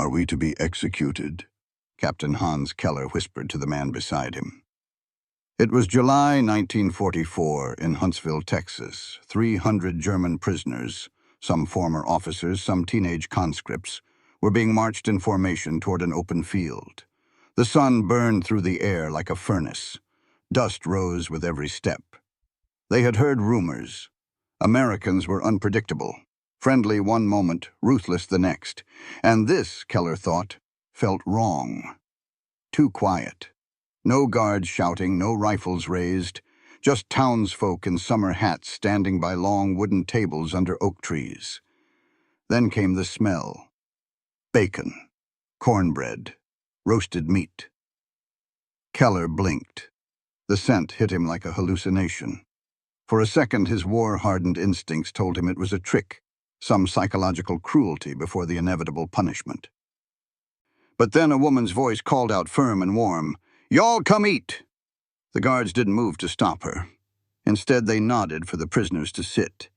Are we to be executed? Captain Hans Keller whispered to the man beside him. It was July 1944 in Huntsville, Texas. 300 German prisoners, some former officers, some teenage conscripts, were being marched in formation toward an open field. The sun burned through the air like a furnace. Dust rose with every step. They had heard rumors. Americans were unpredictable, friendly one moment, ruthless the next. And this, Keller thought, felt wrong. Too quiet. No guards shouting, no rifles raised, just townsfolk in summer hats standing by long wooden tables under oak trees. Then came the smell. Bacon, cornbread, roasted meat. Keller blinked. The scent hit him like a hallucination. For a second, his war-hardened instincts told him it was a trick, some psychological cruelty before the inevitable punishment. But then a woman's voice called out firm and warm, "Y'all come eat!" The guards didn't move to stop her. Instead, they nodded for the prisoners to sit.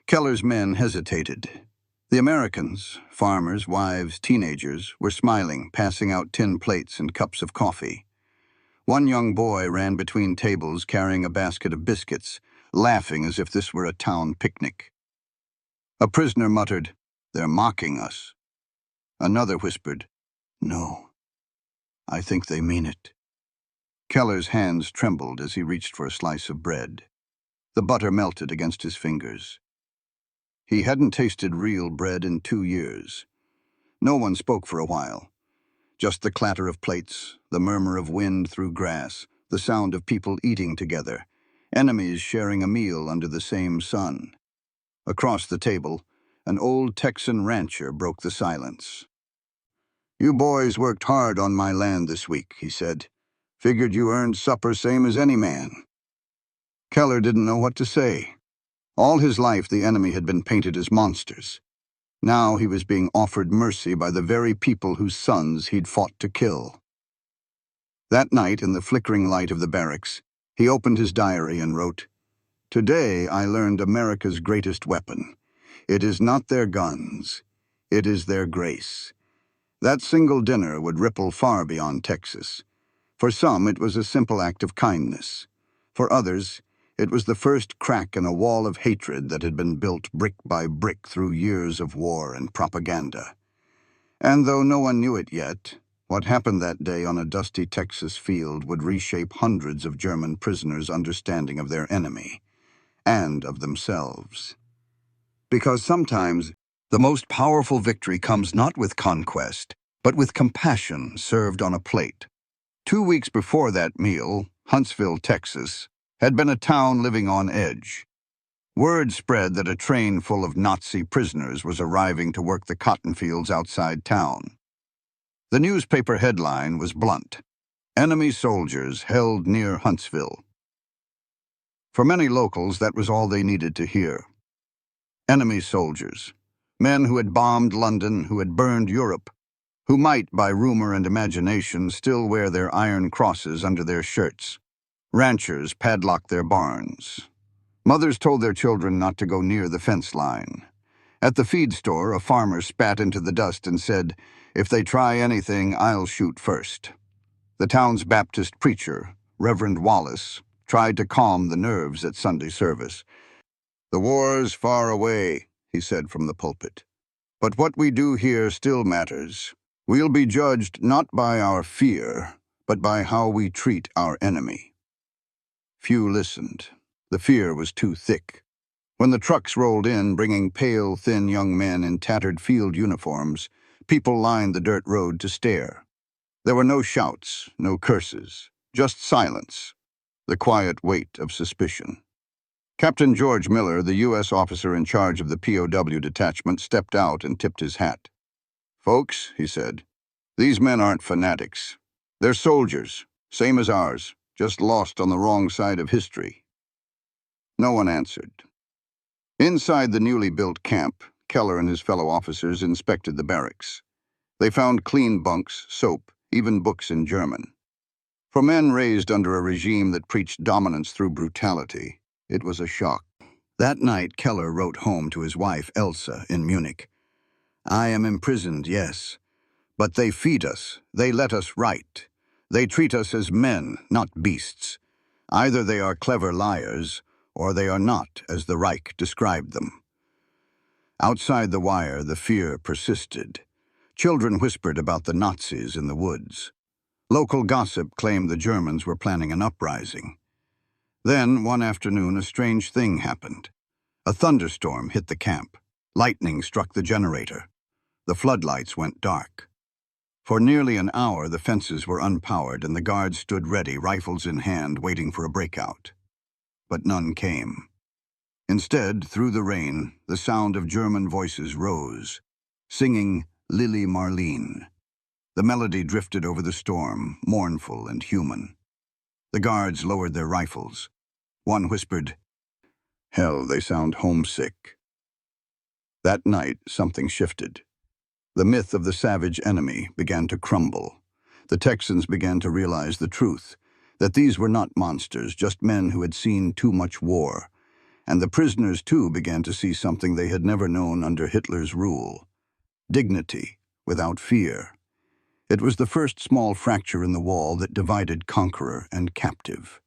Keller's men hesitated. The Americans, farmers, wives, teenagers, were smiling, passing out tin plates and cups of coffee. One young boy ran between tables carrying a basket of biscuits, laughing as if this were a town picnic. A prisoner muttered, "They're mocking us." Another whispered, "No, I think they mean it." Keller's hands trembled as he reached for a slice of bread. The butter melted against his fingers. He hadn't tasted real bread in 2 years. No one spoke for a while. Just the clatter of plates, the murmur of wind through grass, the sound of people eating together, enemies sharing a meal under the same sun. Across the table, an old Texan rancher broke the silence. "You boys worked hard on my land this week," he said. "Figured you earned supper same as any man." Keller didn't know what to say. All his life the enemy had been painted as monsters. Now he was being offered mercy by the very people whose sons he'd fought to kill. That night, in the flickering light of the barracks, he opened his diary and wrote, "Today I learned America's greatest weapon. It is not their guns. It is their grace." That single dinner would ripple far beyond Texas. For some, it was a simple act of kindness. For others, it was the first crack in a wall of hatred that had been built brick by brick through years of war and propaganda. And though no one knew it yet, what happened that day on a dusty Texas field would reshape hundreds of German prisoners' understanding of their enemy and of themselves. Because sometimes the most powerful victory comes not with conquest, but with compassion served on a plate. 2 weeks before that meal, Huntsville, Texas, had been a town living on edge. Word spread that a train full of Nazi prisoners was arriving to work the cotton fields outside town. The newspaper headline was blunt: "Enemy soldiers held near Huntsville." For many locals, that was all they needed to hear. Enemy soldiers, men who had bombed London, who had burned Europe, who might, by rumor and imagination, still wear their iron crosses under their shirts. Ranchers padlocked their barns. Mothers told their children not to go near the fence line. At the feed store, a farmer spat into the dust and said, "If they try anything, I'll shoot first." The town's Baptist preacher, Reverend Wallace, tried to calm the nerves at Sunday service. "The war's far away," he said from the pulpit. "But what we do here still matters. We'll be judged not by our fear, but by how we treat our enemy." Few listened. The fear was too thick. When the trucks rolled in, bringing pale, thin young men in tattered field uniforms, people lined the dirt road to stare. There were no shouts, no curses, just silence, the quiet weight of suspicion. Captain George Miller, the U.S. officer in charge of the POW detachment, stepped out and tipped his hat. "Folks," he said, "these men aren't fanatics. They're soldiers, same as ours, just lost on the wrong side of history." No one answered. Inside the newly built camp, Keller and his fellow officers inspected the barracks. They found clean bunks, soap, even books in German. For men raised under a regime that preached dominance through brutality, it was a shock. That night, Keller wrote home to his wife, Elsa, in Munich. "I am imprisoned, yes, But they feed us, they let us write. They treat us as men, not beasts. Either they are clever liars, or they are not, as the Reich described them. Outside the wire, the fear persisted. Children whispered about the Nazis in the woods. Local gossip claimed the Germans were planning an uprising. Then, one afternoon, a strange thing happened. A thunderstorm hit the camp. Lightning struck the generator. The floodlights went dark. For nearly an hour, the fences were unpowered and the guards stood ready, rifles in hand, waiting for a breakout. But none came. Instead, through the rain, the sound of German voices rose, singing Lily Marleen. The melody drifted over the storm, mournful and human. The guards lowered their rifles. One whispered, "Hell, they sound homesick." That night, something shifted. The myth of the savage enemy began to crumble. The Texans began to realize the truth, that these were not monsters, just men who had seen too much war. And the prisoners, too, began to see something they had never known under Hitler's rule: dignity without fear. It was the first small fracture in the wall that divided conqueror and captive,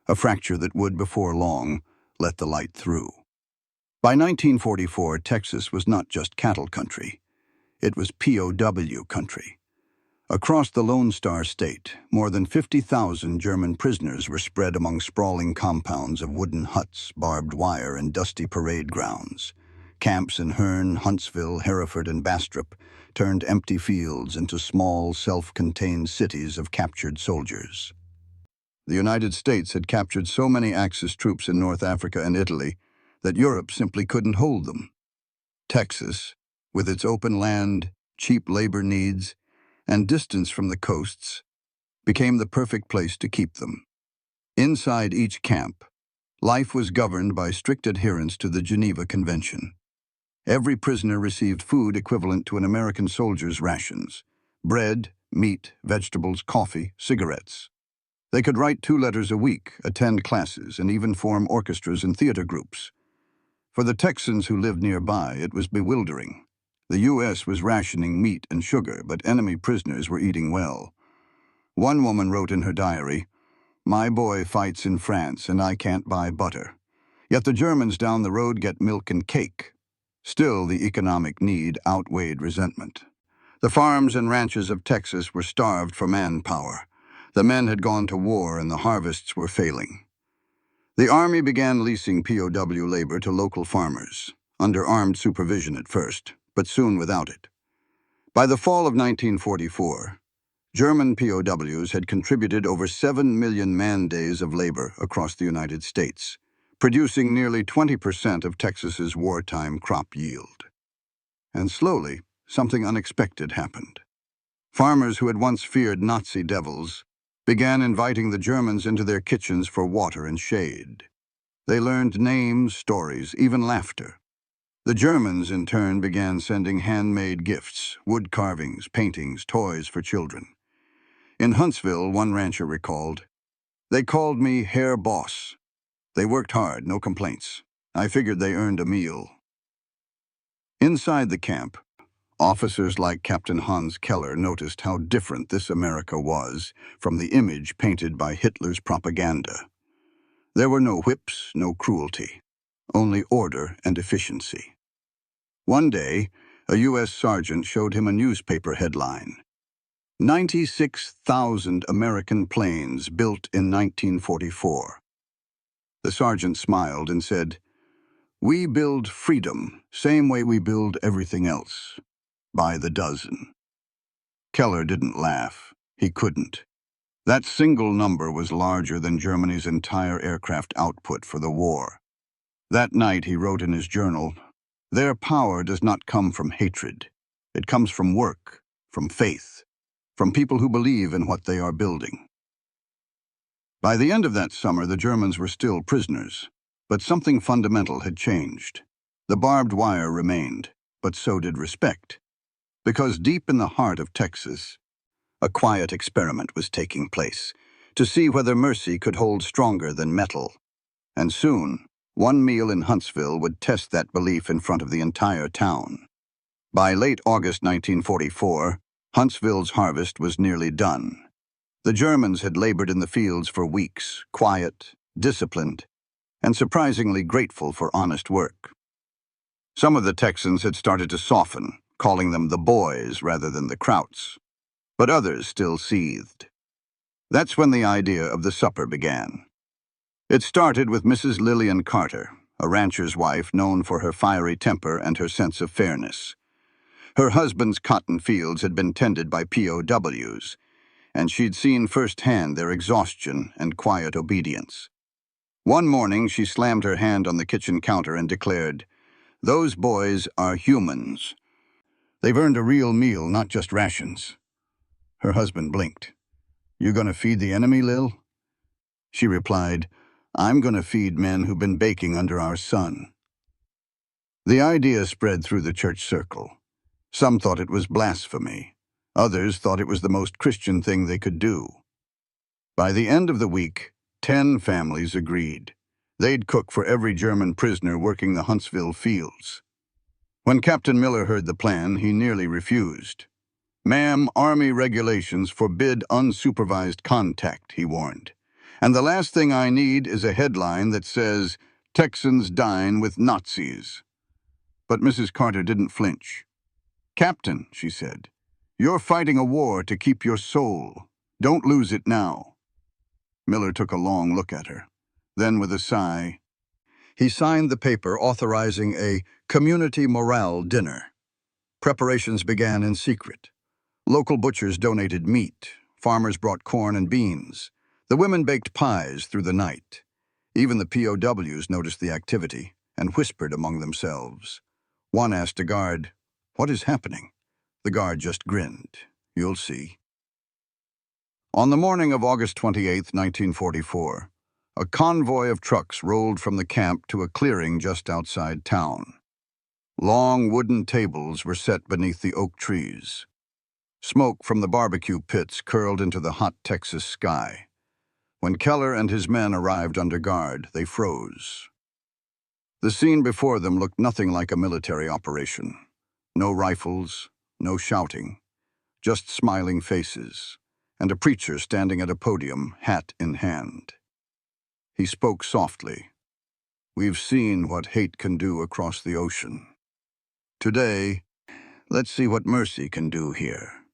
a fracture that would, before long, let the light through. By 1944, Texas was not just cattle country. It was POW country. Across the Lone Star State, more than 50,000 German prisoners were spread among sprawling compounds of wooden huts, barbed wire, and dusty parade grounds. Camps in Hearne, Huntsville, Hereford, and Bastrop turned empty fields into small, self-contained cities of captured soldiers. The United States had captured so many Axis troops in North Africa and Italy that Europe simply couldn't hold them. Texas, with its open land, cheap labor needs, and distance from the coasts, became the perfect place to keep them. Inside each camp, life was governed by strict adherence to the Geneva Convention. Every prisoner received food equivalent to an American soldier's rations: bread, meat, vegetables, coffee, cigarettes. They could write 2 letters a week, attend classes, and even form orchestras and theater groups. For the Texans who lived nearby, it was bewildering. The U.S. was rationing meat and sugar, but enemy prisoners were eating well. One woman wrote in her diary, "My boy fights in France and I can't buy butter. Yet the Germans down the road get milk and cake." Still, the economic need outweighed resentment. The farms and ranches of Texas were starved for manpower. The men had gone to war and the harvests were failing. The Army began leasing POW labor to local farmers, under armed supervision at first, but soon without it. By the fall of 1944, German POWs had contributed over 7 million man-days of labor across the United States, producing nearly 20% of Texas's wartime crop yield. And slowly, something unexpected happened. Farmers who had once feared Nazi devils began inviting the Germans into their kitchens for water and shade. They learned names, stories, even laughter. The Germans, in turn, began sending handmade gifts, wood carvings, paintings, toys for children. In Huntsville, one rancher recalled, "They called me Herr Boss. They worked hard, no complaints. I figured they earned a meal." Inside the camp, officers like Captain Hans Keller noticed how different this America was from the image painted by Hitler's propaganda. There were no whips, no cruelty, only order and efficiency. One day, a U.S. sergeant showed him a newspaper headline: 96,000 American planes built in 1944. The sergeant smiled and said, "We build freedom, same way we build everything else, by the dozen." Keller didn't laugh. He couldn't. That single number was larger than Germany's entire aircraft output for the war. That night he wrote in his journal, "Their power does not come from hatred. It comes from work, from faith, from people who believe in what they are building." By the end of that summer, the Germans were still prisoners, but something fundamental had changed. The barbed wire remained, but so did respect. Because deep in the heart of Texas, a quiet experiment was taking place, to see whether mercy could hold stronger than metal. And soon, one meal in Huntsville would test that belief in front of the entire town. By late August 1944, Huntsville's harvest was nearly done. The Germans had labored in the fields for weeks, quiet, disciplined, and surprisingly grateful for honest work. Some of the Texans had started to soften, calling them the boys rather than the Krauts, but others still seethed. That's when the idea of the supper began. It started with Mrs. Lillian Carter, a rancher's wife known for her fiery temper and her sense of fairness. Her husband's cotton fields had been tended by POWs, and she'd seen firsthand their exhaustion and quiet obedience. One morning, she slammed her hand on the kitchen counter and declared, "Those boys are humans. They've earned a real meal, not just rations." Her husband blinked. "You gonna feed the enemy, Lil?" She replied, "I'm gonna feed men who've been baking under our sun." The idea spread through the church circle. Some thought it was blasphemy. Others thought it was the most Christian thing they could do. By the end of the week, 10 families agreed. They'd cook for every German prisoner working the Huntsville fields. When Captain Miller heard the plan, he nearly refused. "Ma'am, Army regulations forbid unsupervised contact," he warned. "And the last thing I need is a headline that says, 'Texans dine with Nazis.'" But Mrs. Carter didn't flinch. "Captain," she said, "you're fighting a war to keep your soul. Don't lose it now." Miller took a long look at her. Then, with a sigh, he signed the paper authorizing a community morale dinner. Preparations began in secret. Local butchers donated meat. Farmers brought corn and beans. The women baked pies through the night. Even the POWs noticed the activity and whispered among themselves. One asked a guard, "What is happening?" The guard just grinned. "You'll see." On the morning of August 28, 1944, a convoy of trucks rolled from the camp to a clearing just outside town. Long wooden tables were set beneath the oak trees. Smoke from the barbecue pits curled into the hot Texas sky. When Keller and his men arrived under guard, they froze. The scene before them looked nothing like a military operation. No rifles, no shouting, just smiling faces, and a preacher standing at a podium, hat in hand. He spoke softly. "We've seen what hate can do across the ocean. Today, let's see what mercy can do here."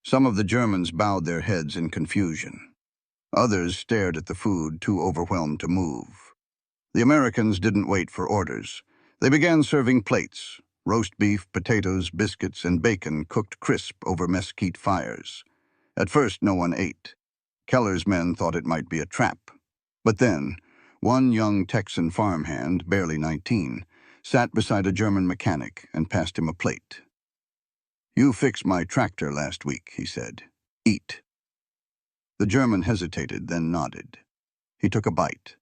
Some of the Germans bowed their heads in confusion. Others stared at the food, too overwhelmed to move. The Americans didn't wait for orders. They began serving plates: roast beef, potatoes, biscuits, and bacon cooked crisp over mesquite fires. At first, no one ate. Keller's men thought it might be a trap. But then, one young Texan farmhand, barely 19, sat beside a German mechanic and passed him a plate. "You fixed my tractor last week," he said. "Eat." The German hesitated, then nodded. He took a bite.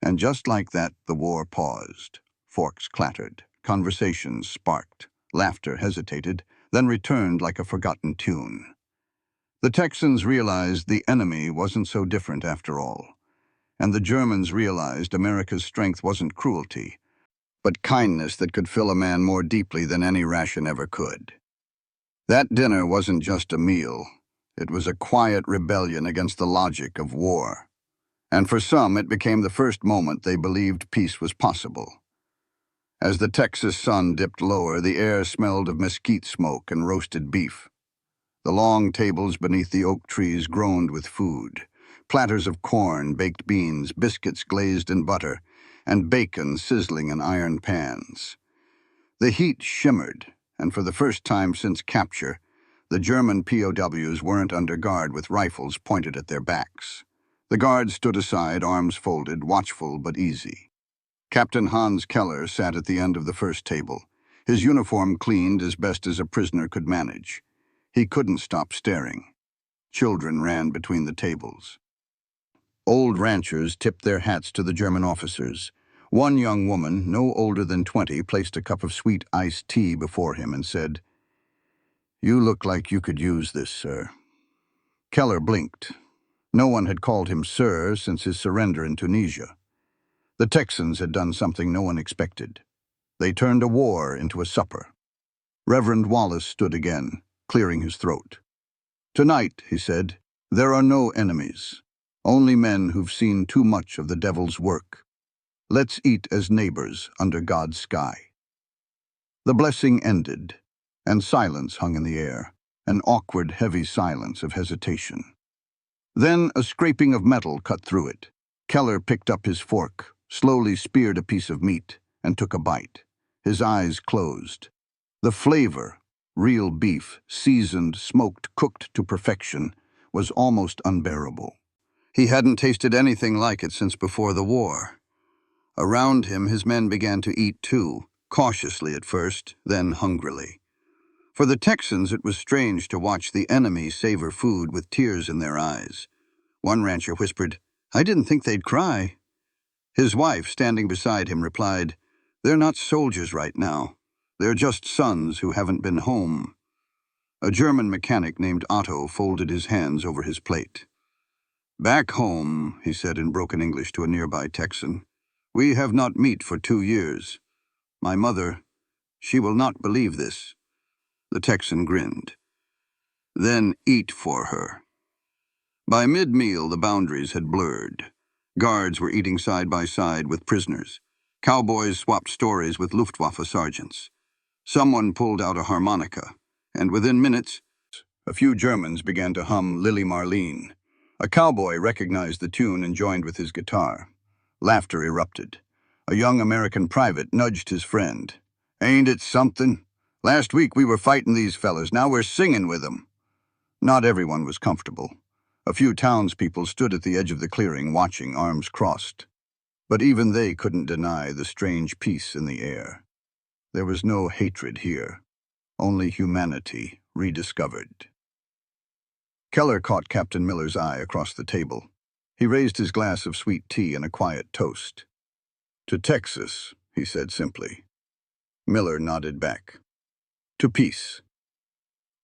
And just like that, the war paused. Forks clattered. Conversations sparked. Laughter hesitated, then returned like a forgotten tune. The Texans realized the enemy wasn't so different after all. And the Germans realized America's strength wasn't cruelty, but kindness that could fill a man more deeply than any ration ever could. That dinner wasn't just a meal. It was a quiet rebellion against the logic of war. And for some, it became the first moment they believed peace was possible. As the Texas sun dipped lower, the air smelled of mesquite smoke and roasted beef. The long tables beneath the oak trees groaned with food. Platters of corn, baked beans, biscuits glazed in butter, and bacon sizzling in iron pans. The heat shimmered, and for the first time since capture, the German POWs weren't under guard with rifles pointed at their backs. The guards stood aside, arms folded, watchful but easy. Captain Hans Keller sat at the end of the first table, his uniform cleaned as best as a prisoner could manage. He couldn't stop staring. Children ran between the tables. Old ranchers tipped their hats to the German officers. One young woman, no older than 20, placed a cup of sweet iced tea before him and said, "You look like you could use this, sir." Keller blinked. No one had called him sir since his surrender in Tunisia. The Texans had done something no one expected. They turned a war into a supper. Reverend Wallace stood again, clearing his throat. "Tonight," he said, "there are no enemies, only men who've seen too much of the devil's work. Let's eat as neighbors under God's sky." The blessing ended, and silence hung in the air, an awkward, heavy silence of hesitation. Then a scraping of metal cut through it. Keller picked up his fork, slowly speared a piece of meat, and took a bite. His eyes closed. The flavor, real beef, seasoned, smoked, cooked to perfection, was almost unbearable. He hadn't tasted anything like it since before the war. Around him, his men began to eat too, cautiously at first, then hungrily. For the Texans, it was strange to watch the enemy savor food with tears in their eyes. One rancher whispered, "I didn't think they'd cry." His wife, standing beside him, replied, "They're not soldiers right now. They're just sons who haven't been home." A German mechanic named Otto folded his hands over his plate. "Back home," he said in broken English to a nearby Texan, "we have not meat for 2 years. My mother, she will not believe this." The Texan grinned. "Then eat for her." By mid-meal, the boundaries had blurred. Guards were eating side by side with prisoners. Cowboys swapped stories with Luftwaffe sergeants. Someone pulled out a harmonica, and within minutes, a few Germans began to hum Lily Marlene. A cowboy recognized the tune and joined with his guitar. Laughter erupted. A young American private nudged his friend. "Ain't it something? Last week we were fighting these fellas, now we're singing with them." Not everyone was comfortable. A few townspeople stood at the edge of the clearing, watching, arms crossed. But even they couldn't deny the strange peace in the air. There was no hatred here, only humanity rediscovered. Keller caught Captain Miller's eye across the table. He raised his glass of sweet tea and a quiet toast. "To Texas," he said simply. Miller nodded back. "To peace."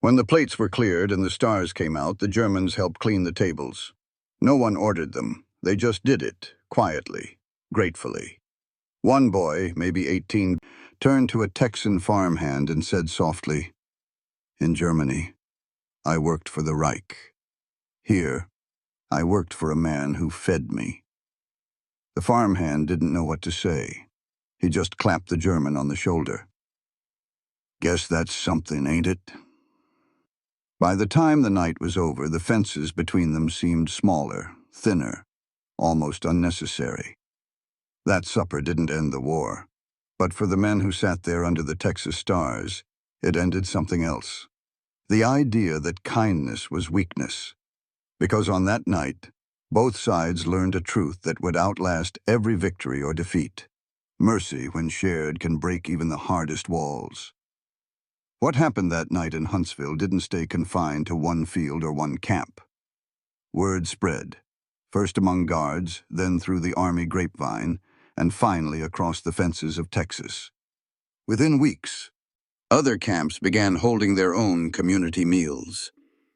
When the plates were cleared and the stars came out, the Germans helped clean the tables. No one ordered them. They just did it, quietly, gratefully. One boy, maybe 18, turned to a Texan farmhand and said softly, "In Germany, I worked for the Reich. Here, I worked for a man who fed me." The farmhand didn't know what to say. He just clapped the German on the shoulder. "Guess that's something, ain't it?" By the time the night was over, the fences between them seemed smaller, thinner, almost unnecessary. That supper didn't end the war, but for the men who sat there under the Texas stars, it ended something else. The idea that kindness was weakness. Because on that night, both sides learned a truth that would outlast every victory or defeat. Mercy, when shared, can break even the hardest walls. What happened that night in Huntsville didn't stay confined to one field or one camp. Word spread, first among guards, then through the Army grapevine, and finally across the fences of Texas. Within weeks, other camps began holding their own community meals.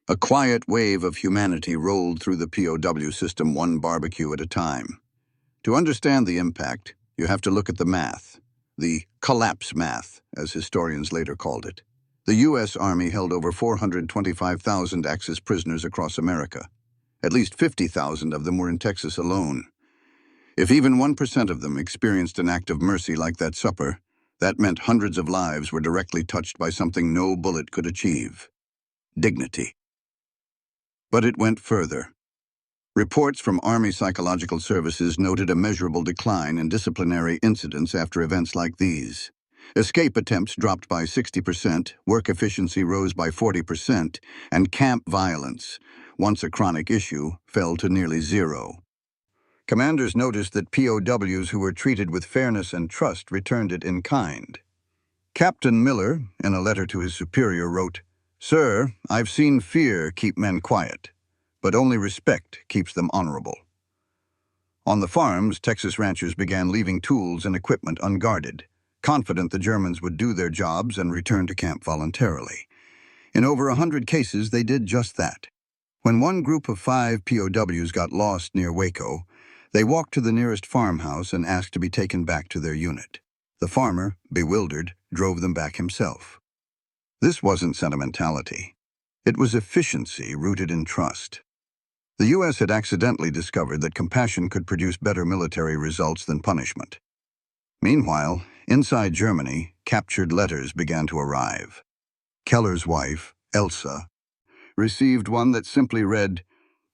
A quiet wave of humanity rolled through the POW system, one barbecue at a time. To understand the impact, you have to look at the math, the collapse math, as historians later called it. The U.S. Army held over 425,000 Axis prisoners across America. At least 50,000 of them were in Texas alone. If even 1% of them experienced an act of mercy like that supper, that meant hundreds of lives were directly touched by something no bullet could achieve: dignity. But it went further. Reports from Army Psychological Services noted a measurable decline in disciplinary incidents after events like these. Escape attempts dropped by 60%, work efficiency rose by 40%, and camp violence, once a chronic issue, fell to nearly zero. Commanders noticed that POWs who were treated with fairness and trust returned it in kind. Captain Miller, in a letter to his superior, wrote, "Sir, I've seen fear keep men quiet, but only respect keeps them honorable." On the farms, Texas ranchers began leaving tools and equipment unguarded, confident the Germans would do their jobs and return to camp voluntarily. In over 100 cases, they did just that. When one group of 5 POWs got lost near Waco, they walked to the nearest farmhouse and asked to be taken back to their unit. The farmer, bewildered, drove them back himself. This wasn't sentimentality. It was efficiency rooted in trust. The U.S. had accidentally discovered that compassion could produce better military results than punishment. Meanwhile, inside Germany, captured letters began to arrive. Keller's wife, Elsa, received one that simply read,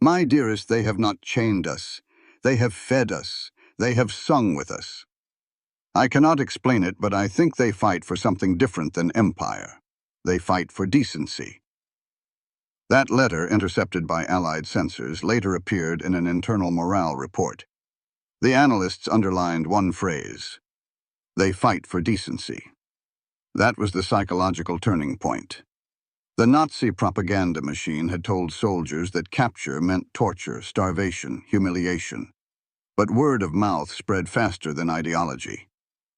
"My dearest, they have not chained us. They have fed us. They have sung with us. I cannot explain it, but I think they fight for something different than empire. They fight for decency." That letter, intercepted by Allied censors, later appeared in an internal morale report. The analysts underlined one phrase: "They fight for decency." That was the psychological turning point. The Nazi propaganda machine had told soldiers that capture meant torture, starvation, humiliation. But word of mouth spread faster than ideology.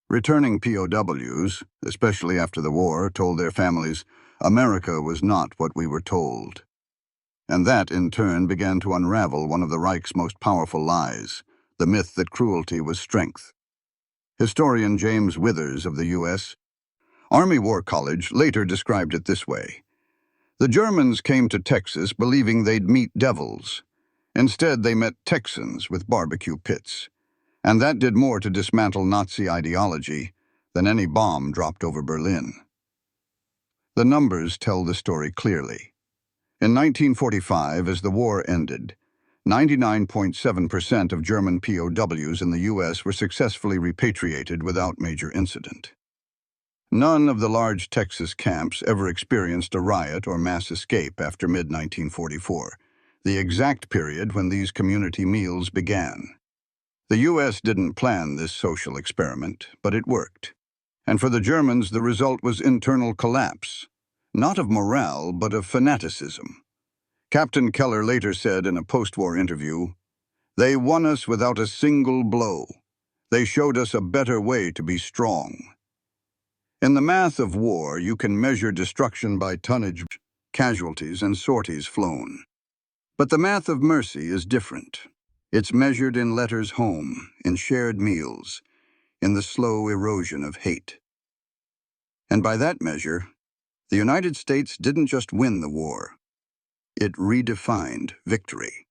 Returning POWs, especially after the war, told their families, America was not what we were told. And that, in turn, began to unravel one of the Reich's most powerful lies, the myth that cruelty was strength. Historian James Withers of the U.S. Army War College later described it this way: "The Germans came to Texas believing they'd meet devils. Instead, they met Texans with barbecue pits. And that did more to dismantle Nazi ideology than any bomb dropped over Berlin." The numbers tell the story clearly. In 1945, as the war ended, 99.7% of German POWs in the U.S. were successfully repatriated without major incident. None of the large Texas camps ever experienced a riot or mass escape after mid-1944, the exact period when these community meals began. The U.S. didn't plan this social experiment, but it worked. And for the Germans, the result was internal collapse, not of morale, but of fanaticism. Captain Keller later said in a post-war interview, "They won us without a single blow. They showed us a better way to be strong." In the math of war, you can measure destruction by tonnage, casualties, and sorties flown. But the math of mercy is different. It's measured in letters home, in shared meals, in the slow erosion of hate. And by that measure, the United States didn't just win the war. It redefined victory.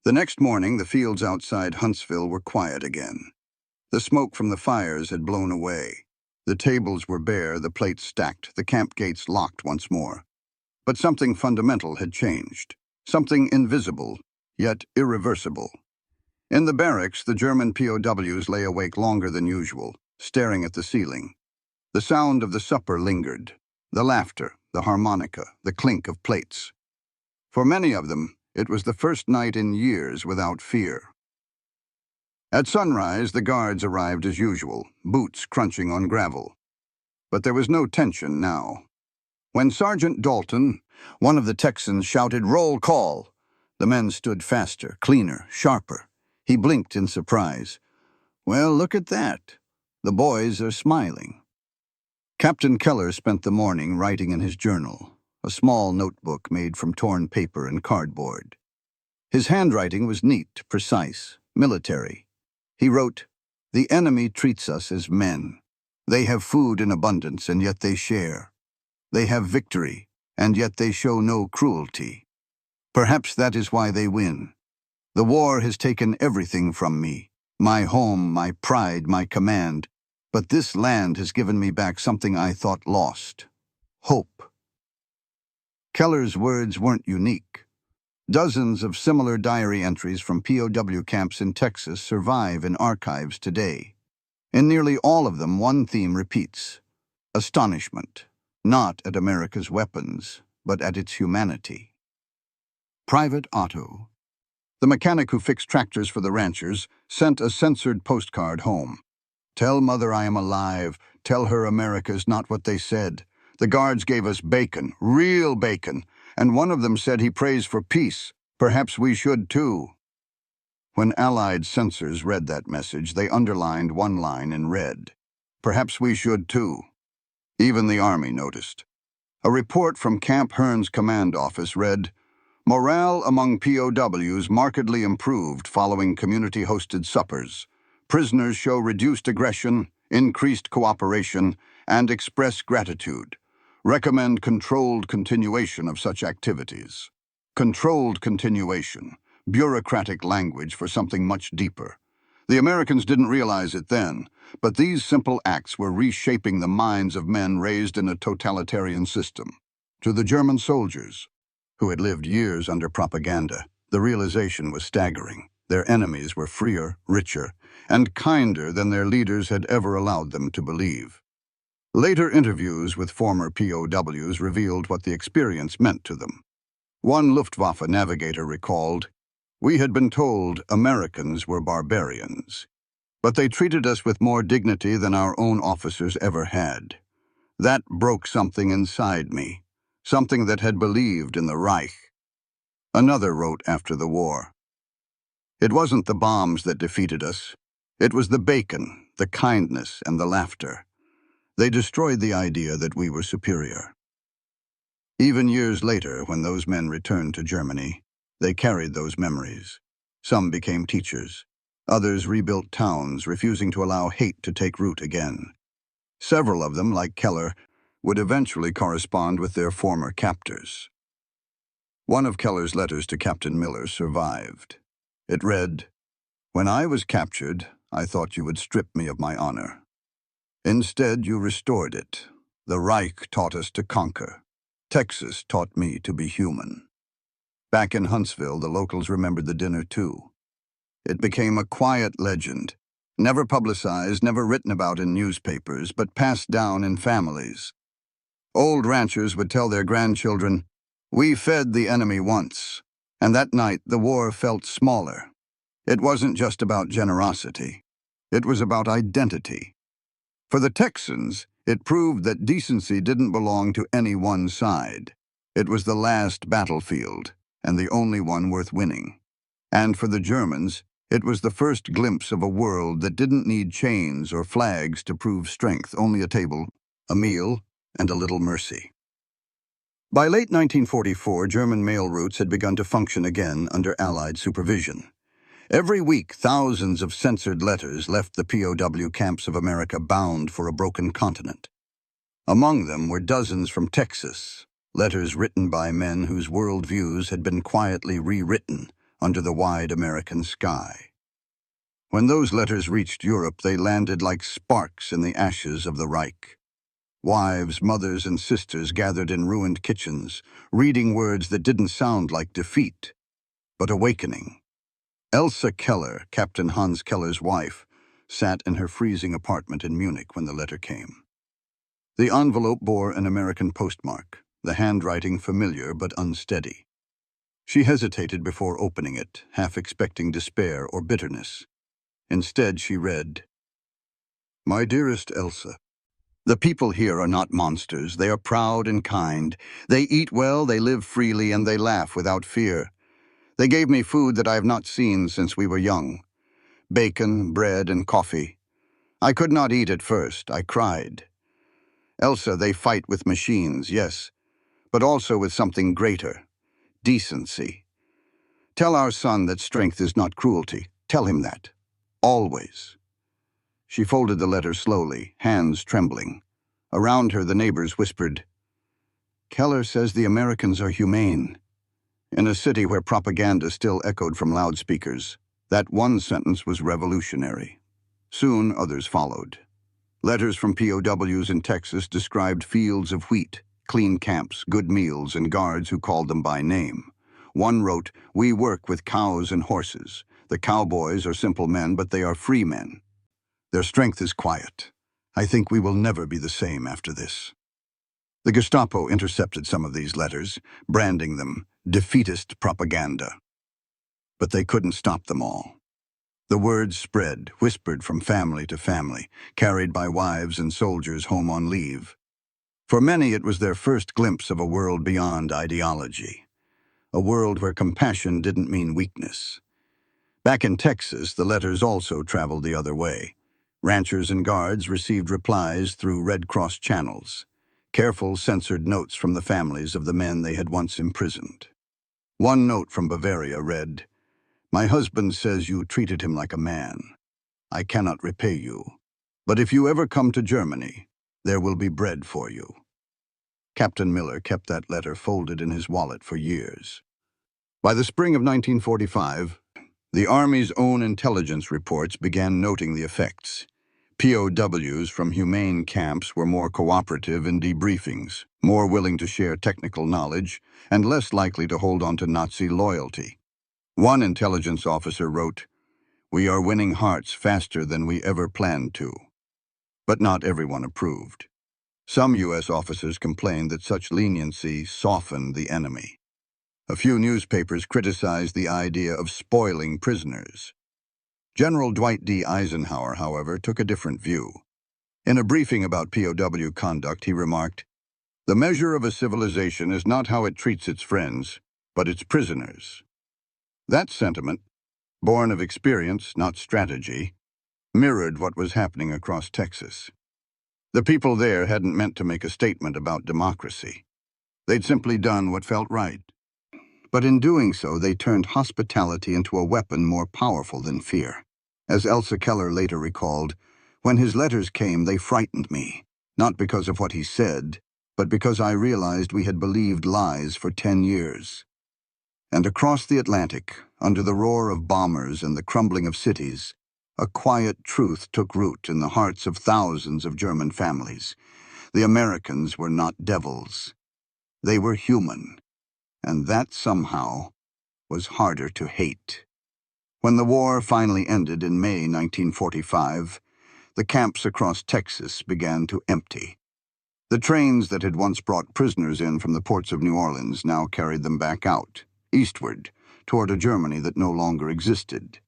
The next morning, the fields outside Huntsville were quiet again. The smoke from the fires had blown away. The tables were bare, the plates stacked, the camp gates locked once more. But something fundamental had changed. Something invisible, yet irreversible. In the barracks, the German POWs lay awake longer than usual, staring at the ceiling. The sound of the supper lingered, the laughter, the harmonica, the clink of plates. For many of them, it was the first night in years without fear. At sunrise, the guards arrived as usual, boots crunching on gravel. But there was no tension now. When Sergeant Dalton, one of the Texans, shouted, "Roll call," the men stood faster, cleaner, sharper. He blinked in surprise. "Well, look at that. The boys are smiling." Captain Keller spent the morning writing in his journal, a small notebook made from torn paper and cardboard. His handwriting was neat, precise, military. He wrote, "The enemy treats us as men. They have food in abundance, and yet they share. They have victory, and yet they show no cruelty. Perhaps that is why they win. The war has taken everything from me, my home, my pride, my command, but this land has given me back something I thought lost: hope." Keller's words weren't unique. Dozens of similar diary entries from POW camps in Texas survive in archives today. In nearly all of them, one theme repeats: astonishment, not at America's weapons, but at its humanity. Private Otto, the mechanic who fixed tractors for the ranchers, sent a censored postcard home. "Tell Mother I am alive. Tell her America's not what they said. The guards gave us bacon, real bacon, and one of them said he prays for peace. Perhaps we should too." When Allied censors read that message, they underlined one line in red: "Perhaps we should too." Even the Army noticed. A report from Camp Hearn's command office read, "Morale among POWs markedly improved following community-hosted suppers. Prisoners show reduced aggression, increased cooperation, and express gratitude. Recommend controlled continuation of such activities. Controlled continuation, bureaucratic language for something much deeper. The Americans didn't realize it then, but these simple acts were reshaping the minds of men raised in a totalitarian system. To the German soldiers, who had lived years under propaganda, the realization was staggering. Their enemies were freer, richer, and kinder than their leaders had ever allowed them to believe. Later interviews with former POWs revealed what the experience meant to them. One Luftwaffe navigator recalled, "We had been told Americans were barbarians, but they treated us with more dignity than our own officers ever had. That broke something inside me, something that had believed in the Reich." Another wrote after the war, "It wasn't the bombs that defeated us. It was the bacon, the kindness, and the laughter. They destroyed the idea that we were superior." Even years later, when those men returned to Germany, they carried those memories. Some became teachers. Others rebuilt towns, refusing to allow hate to take root again. Several of them, like Keller, would eventually correspond with their former captors. One of Keller's letters to Captain Miller survived. It read, "When I was captured, I thought you would strip me of my honor. Instead, you restored it. The Reich taught us to conquer. Texas taught me to be human." Back in Huntsville, the locals remembered the dinner too. It became a quiet legend, never publicized, never written about in newspapers, but passed down in families. Old ranchers would tell their grandchildren, "We fed the enemy once," and that night the war felt smaller. It wasn't just about generosity. It was about identity. For the Texans, it proved that decency didn't belong to any one side. It was the last battlefield, and the only one worth winning. And for the Germans, it was the first glimpse of a world that didn't need chains or flags to prove strength, only a table, a meal, and a little mercy. By late 1944, German mail routes had begun to function again under Allied supervision. Every week, thousands of censored letters left the POW camps of America bound for a broken continent. Among them were dozens from Texas, letters written by men whose worldviews had been quietly rewritten under the wide American sky. When those letters reached Europe, they landed like sparks in the ashes of the Reich. Wives, mothers, and sisters gathered in ruined kitchens, reading words that didn't sound like defeat, but awakening. Elsa Keller, Captain Hans Keller's wife, sat in her freezing apartment in Munich when the letter came. The envelope bore an American postmark, the handwriting familiar but unsteady. She hesitated before opening it, half expecting despair or bitterness. Instead, she read, "My dearest Elsa, the people here are not monsters. They are proud and kind. They eat well, they live freely, and they laugh without fear. They gave me food that I have not seen since we were young. Bacon, bread, and coffee. I could not eat at first. I cried. Elsa, they fight with machines, yes, but also with something greater, decency. Tell our son that strength is not cruelty. Tell him that. Always." She folded the letter slowly, hands trembling. Around her, the neighbors whispered, "Keller says the Americans are humane." In a city where propaganda still echoed from loudspeakers, that one sentence was revolutionary. Soon, others followed. Letters from POWs in Texas described fields of wheat, clean camps, good meals, and guards who called them by name. One wrote, "We work with cows and horses. The cowboys are simple men, but they are free men. Their strength is quiet. I think we will never be the same after this." The Gestapo intercepted some of these letters, branding them defeatist propaganda. But they couldn't stop them all. The words spread, whispered from family to family, carried by wives and soldiers home on leave. For many, it was their first glimpse of a world beyond ideology, a world where compassion didn't mean weakness. Back in Texas, the letters also traveled the other way. Ranchers and guards received replies through Red Cross channels, careful censored notes from the families of the men they had once imprisoned. One note from Bavaria read, "My husband says you treated him like a man. I cannot repay you, but if you ever come to Germany, there will be bread for you." Captain Miller kept that letter folded in his wallet for years. By the spring of 1945, the Army's own intelligence reports began noting the effects. POWs from humane camps were more cooperative in debriefings, more willing to share technical knowledge, and less likely to hold on to Nazi loyalty. One intelligence officer wrote, "We are winning hearts faster than we ever planned to." But not everyone approved. Some U.S. officers complained that such leniency softened the enemy. A few newspapers criticized the idea of spoiling prisoners. General Dwight D. Eisenhower, however, took a different view. In a briefing about POW conduct, he remarked, "The measure of a civilization is not how it treats its friends, but its prisoners." That sentiment, born of experience, not strategy, mirrored what was happening across Texas. The people there hadn't meant to make a statement about democracy. They'd simply done what felt right. But in doing so, they turned hospitality into a weapon more powerful than fear. As Elsa Keller later recalled, "When his letters came, they frightened me, not because of what he said, but because I realized we had believed lies for 10 years. And across the Atlantic, under the roar of bombers and the crumbling of cities, a quiet truth took root in the hearts of thousands of German families. The Americans were not devils. They were human, and that somehow was harder to hate." When the war finally ended in May 1945, the camps across Texas began to empty. The trains that had once brought prisoners in from the ports of New Orleans now carried them back out, eastward, toward a Germany that no longer existed.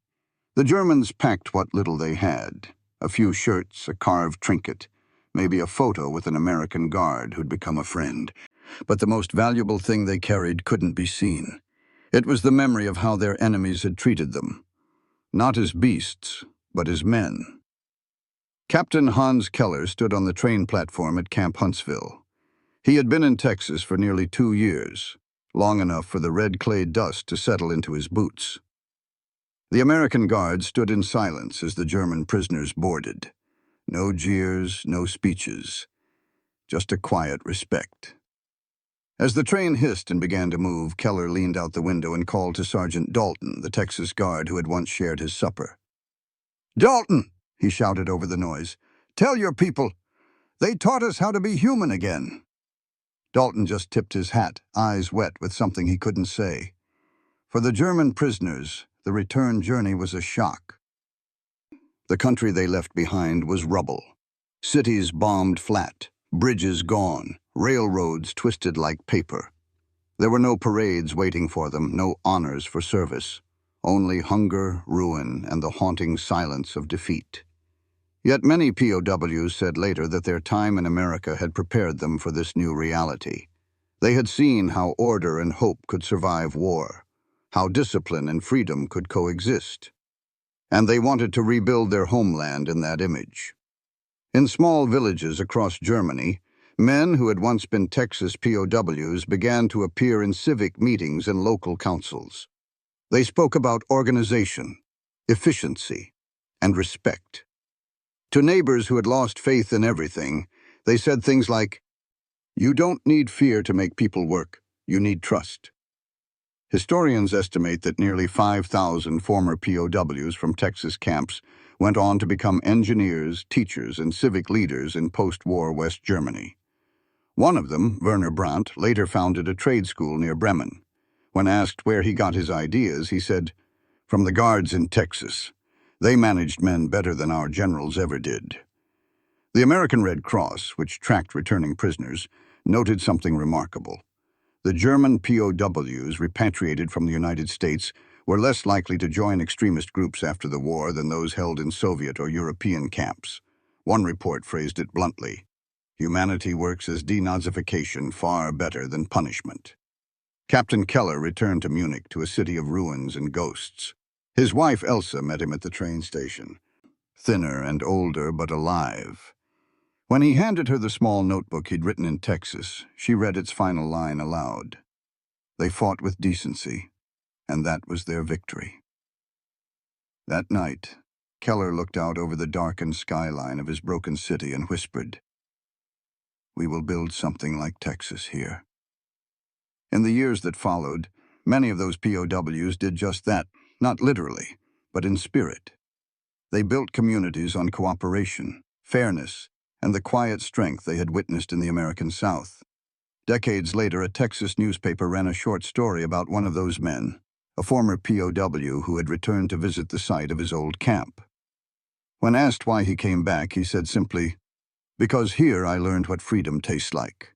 The Germans packed what little they had: a few shirts, a carved trinket, maybe a photo with an American guard who'd become a friend. But the most valuable thing they carried couldn't be seen. It was the memory of how their enemies had treated them, not as beasts, but as men. Captain Hans Keller stood on the train platform at Camp Huntsville. He had been in Texas for nearly 2 years, long enough for the red clay dust to settle into his boots. The American guards stood in silence as the German prisoners boarded. No jeers, no speeches, just a quiet respect. As the train hissed and began to move, Keller leaned out the window and called to Sergeant Dalton, the Texas guard who had once shared his supper. "Dalton," he shouted over the noise, "tell your people, they taught us how to be human again." Dalton just tipped his hat, eyes wet with something he couldn't say. For the German prisoners, the return journey was a shock. The country they left behind was rubble. Cities bombed flat, bridges gone, railroads twisted like paper. There were no parades waiting for them, no honors for service. Only hunger, ruin, and the haunting silence of defeat. Yet many POWs said later that their time in America had prepared them for this new reality. They had seen how order and hope could survive war, how discipline and freedom could coexist. And they wanted to rebuild their homeland in that image. In small villages across Germany, men who had once been Texas POWs began to appear in civic meetings and local councils. They spoke about organization, efficiency, and respect. To neighbors who had lost faith in everything, they said things like, "You don't need fear to make people work, you need trust." Historians estimate that nearly 5,000 former POWs from Texas camps went on to become engineers, teachers, and civic leaders in post-war West Germany. One of them, Werner Brandt, later founded a trade school near Bremen. When asked where he got his ideas, he said, "From the guards in Texas. They managed men better than our generals ever did." The American Red Cross, which tracked returning prisoners, noted something remarkable. The German POWs repatriated from the United States were less likely to join extremist groups after the war than those held in Soviet or European camps. One report phrased it bluntly: "Humanity works as denazification far better than punishment." Captain Keller returned to Munich, to a city of ruins and ghosts. His wife Elsa met him at the train station, thinner and older but alive. When he handed her the small notebook he'd written in Texas, she read its final line aloud. They fought with decency, and that was their victory. That night, Keller looked out over the darkened skyline of his broken city and whispered, We will build something like Texas here." In the years that followed, many of those POWs did just that, not literally, but in spirit. They built communities on cooperation, fairness, and the quiet strength they had witnessed in the American South. Decades later, a Texas newspaper ran a short story about one of those men, a former POW who had returned to visit the site of his old camp. When asked why he came back, he said simply, "Because here I learned what freedom tastes like."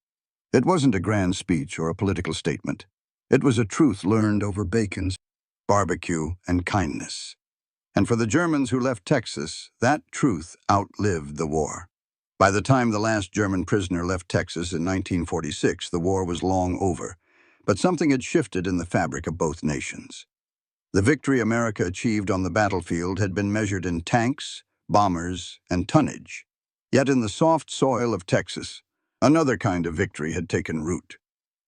It wasn't a grand speech or a political statement. It was a truth learned over bacon, barbecue, and kindness. And for the Germans who left Texas, that truth outlived the war. By the time the last German prisoner left Texas in 1946, the war was long over. But something had shifted in the fabric of both nations. The victory America achieved on the battlefield had been measured in tanks, bombers, and tonnage. Yet in the soft soil of Texas, another kind of victory had taken root.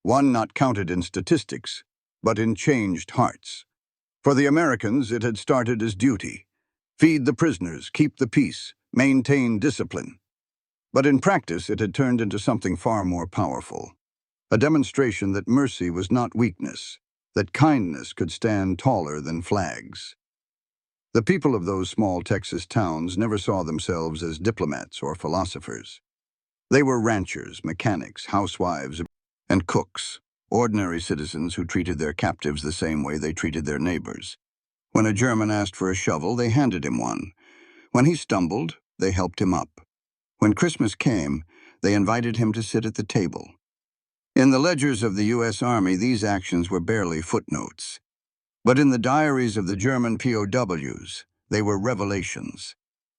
One not counted in statistics, but in changed hearts. For the Americans, it had started as duty. Feed the prisoners, keep the peace, maintain discipline. But in practice, it had turned into something far more powerful. A demonstration that mercy was not weakness, that kindness could stand taller than flags. The people of those small Texas towns never saw themselves as diplomats or philosophers. They were ranchers, mechanics, housewives, and cooks, ordinary citizens who treated their captives the same way they treated their neighbors. When a German asked for a shovel, they handed him one. When he stumbled, they helped him up. When Christmas came, they invited him to sit at the table. In the ledgers of the U.S. Army, these actions were barely footnotes. But in the diaries of the German POWs, they were revelations.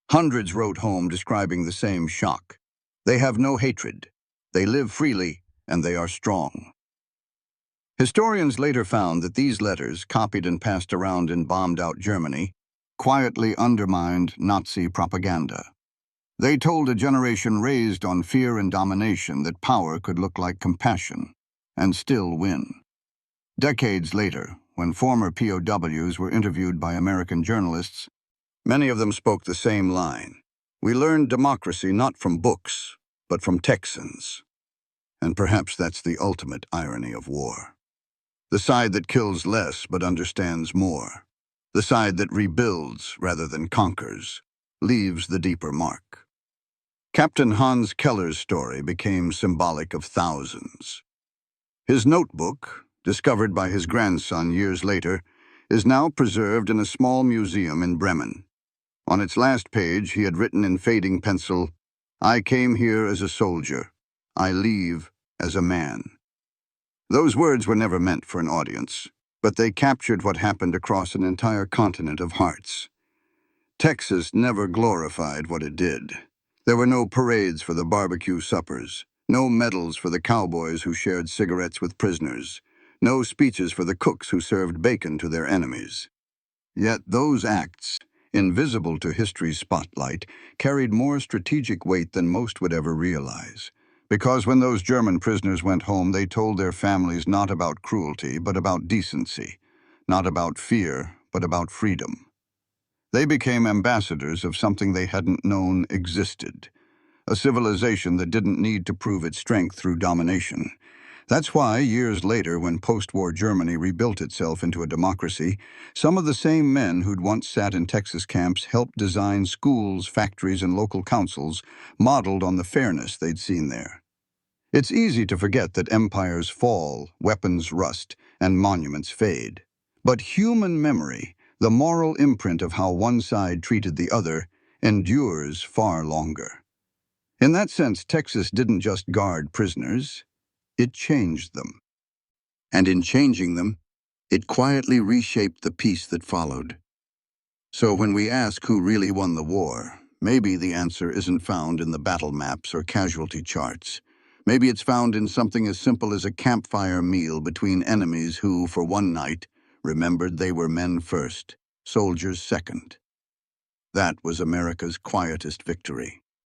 Hundreds wrote home describing the same shock. They have no hatred. They live freely, and they are strong. Historians later found that these letters, copied and passed around in bombed-out Germany, quietly undermined Nazi propaganda. They told a generation raised on fear and domination that power could look like compassion and still win. Decades later, when former POWs were interviewed by American journalists, many of them spoke the same line. "We learned democracy not from books, but from Texans." And perhaps that's the ultimate irony of war. The side that kills less but understands more. The side that rebuilds rather than conquers, leaves the deeper mark. Captain Hans Keller's story became symbolic of thousands. His notebook, discovered by his grandson years later, is now preserved in a small museum in Bremen. On its last page, he had written in fading pencil, "I came here as a soldier. I leave as a man." Those words were never meant for an audience, but they captured what happened across an entire continent of hearts. Texas never glorified what it did. There were no parades for the barbecue suppers, no medals for the cowboys who shared cigarettes with prisoners, no speeches for the cooks who served bacon to their enemies. Yet those acts, invisible to history's spotlight, carried more strategic weight than most would ever realize. Because when those German prisoners went home, they told their families not about cruelty, but about decency, not about fear, but about freedom. They became ambassadors of something they hadn't known existed, a civilization that didn't need to prove its strength through domination. That's why, years later, when post-war Germany rebuilt itself into a democracy, some of the same men who'd once sat in Texas camps helped design schools, factories, and local councils modeled on the fairness they'd seen there. It's easy to forget that empires fall, weapons rust, and monuments fade. But human memory, the moral imprint of how one side treated the other, endures far longer. In that sense, Texas didn't just guard prisoners, it changed them. And in changing them, it quietly reshaped the peace that followed. So when we ask who really won the war, maybe the answer isn't found in the battle maps or casualty charts. Maybe it's found in something as simple as a campfire meal between enemies who, for one night, remembered they were men first, soldiers second. That was America's quietest victory.